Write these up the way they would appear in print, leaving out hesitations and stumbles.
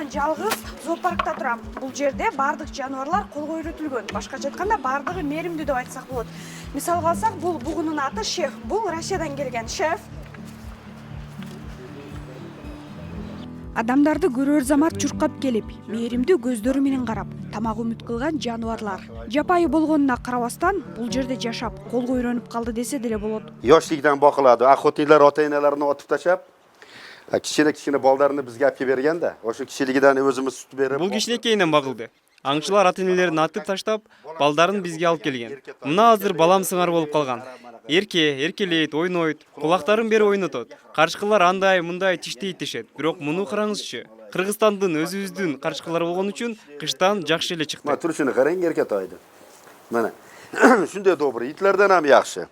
жападан жалгыз зоопаркта турам. Бул жерде бардык жаныбарлар колго үйрөтүлгөн. Башкача айтканда бардыгы мээримдүү деп айтсак болот. Мисалга алсак, бул бугунун аты Шеф. Бул Россиядан келген Шеф. Адамдарды көрөр замат чуркап келип, мээримдүү көздөрү менен карап, тамак үмүт кылган жаныбарлар. Жапайы болгонуна карабастан, бул жерде жашап, колго үйрөнүп калды десе деле болот. Yoshlikdan boqiladi. Охотнийлер ota-enalarini otib tashab, kichkina baldarını bizga olib berganda, o'sha kichiligidan o'zimiz sut berib. Бул кичинекейинен багылды. Аңчылар ата-энелерин атып таштап, балдарын бизге алып келген. Мына азыр балам сыңар болуп калган. Эркелейт, ойнойт, кулактарын бери ойнотот. Карчкылар андай, мындай тиштейт дешет. Бирок муну караңызчы. Кыргызстандын өзүбүздүн карчкылары болгон үчүн кыштан жакшы эле чыкты. Mana turishini qarang, erkatoydi. Mana shunday добрый itlardan ham yaxshi.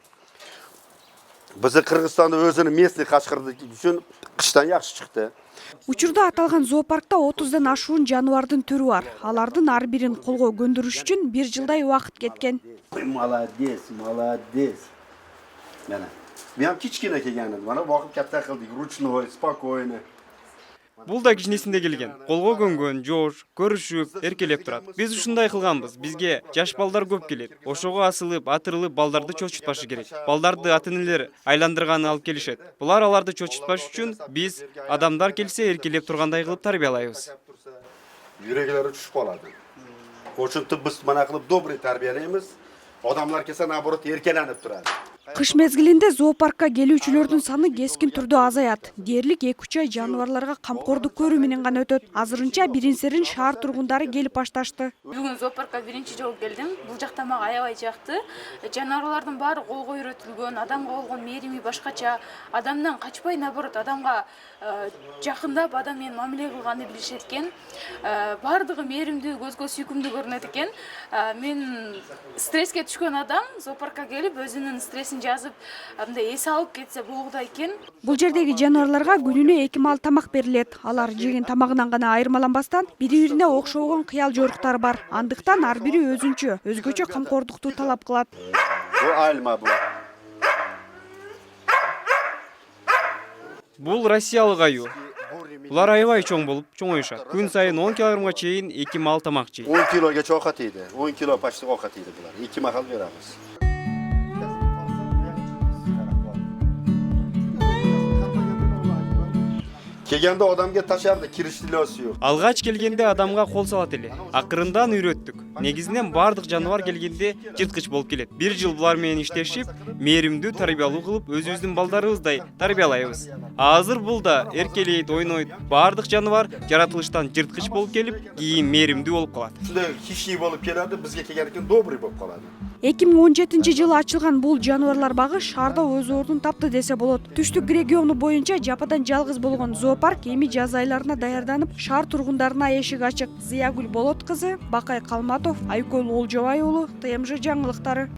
Bizi Qirg'izistonda o'zini местный qashqirdi uchun qishdan yaxshi chiqdi. Учурда аталган зоопаркта 30дан ашуун жаныбардын түрү бар. Алардын ар бирин колго көндүрүш үчүн 1 жылдай убакыт кеткен. Молодец. Mana. Men ham kichkina kelganim. Mana boqib katta qildik, ручной, спокойно. Бул да кичинесинде келген. Колго көнгөн, жоош, көрүшүп, эркелеп турат. Биз ушундай кылганбыз. Бизге жаш балдар көп келет. Ошого асылып, атырылып балдарды чочутпашы керек. Балдарды ата-энелер айландырганы алып келишет. Булар аларды чочутпаш үчүн биз адамдар келсе эркелеп тургандай кылып тарбиялайбыз. Yüreklari tushib qoladi. O'shunta biz mana qilib добрый tarbiyalaymiz. Odamlar kelsa naborot erkalanib turadi. Кыш мезгилинде зоопаркка келүүчүлөрдүн саны кескин түрдө азаят. Дээрлик 2-3 ай жаныбарларга камкордук көрүү менен гана өтөт. Азырынча бирин-серин шаар тургундары келип башташты. Бүгүн зоопаркка биринчи жолу келдим. Бул жакта мага аябай жакты. Жаныбарлардын баары колго үйрөтүлгөн, адамга болгон мээрими башкача, адамдан качпай, наоборот, адамга жакындап, адам менен мамиле кылганды билишет экен. Бардыгы мээримдүү, көзгө сүйкүмдүү көрүнөт экен. Мен стресске түшкөн адам зоопаркка келип өзүнүн стрессин жазып, мындай эс алып кетсе болду экен. Бул жердеги жаныбарларга күнүнө 2 маал тамак берилет. Алар жеген тамагынан гана айырмаланбастан бири-бирине окшогон кыял жоруктары бар. Андыктан ар бири өзгөчө камкордукту талап кылат. Bu alma bu. Бул россиялык аю. Булар аябай чоң болуп, чоңоюшат. Күн сайын 10 килограммга чейин 2 маал тамак жейт. 10 kilogacha ovqat yeydi. 10 kilo почти ovqat yeydi bular. 2 mahal beramiz. Kelganda odamga tashardi, kirish tilosi yo'q. Алгач келгенде адамга кол салат эле. Акырындан үйрөттүк. Негизинен бардык жаныбар келгенде жырткыч болуп келет. 1 жыл булар менен иштешип, мээримдүү тарбиялуу кылып, өзүбүздүн балдарыбыздай тарбиялайбыз. Азыр бул да эркелейт, ойнойт. Бардык жаныбар жаратылыштан жырткыч болуп келип, кийин мээримдүү болуп калат. Shunday хищник болуп keladi, bizga kelgandan добрый болуп qoladi. 2017-жылы ачылган бул жаныбарлар багы шаарда өз ордун тапты десе болот. Түштүк региону боюнча жападан жалгыз болгон зоопарк эми жаз айларына даярданып, шаар тургундарына эшик ачык. Зиягүл Болот кызы, Бакай Калматов, Айкөл Олжобай уулу, ТМЖ жаңылыктары.